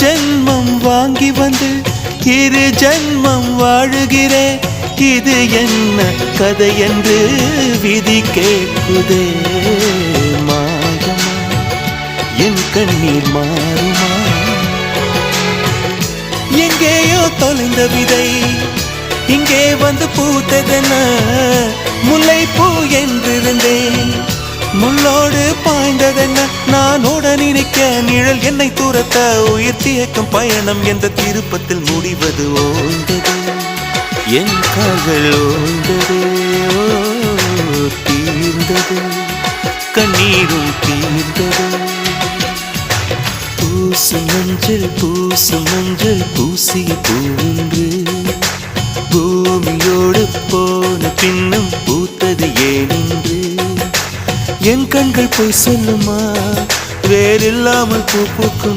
ஜென்மம் வாங்கி வந்து இரு ஜென்மம் வாழுகிறேன். இது என்ன கதை என்று விதி கேட்குதே. மாயமா என் கண்ணீர் மாறுமா? எங்கேயோ தொலைந்த விதை இங்கே வந்து பூத்ததென முல்லை பூ என்றிருந்தேன். முள்ளோடு பாய்ந்ததென்ன நான் உடன் நிற்க நிழல் என்னை தூரத்த உயிர் தியக்கும் பயணம் என்ற திருப்பத்தில் முடிவது ஓய்ந்தது. என் கால்கள் ஓய்ந்தது, தீர்ந்தது, கண்ணீரும் தீர்ந்தது. பூசு மஞ்சள் பூசிய பூன்று பூமியோடு போன பின்னும் பூத்தது ஏனென்று என் கண்கள் போய் சொல்லுமா? வேறில்லாமல் பூ பூக்கும்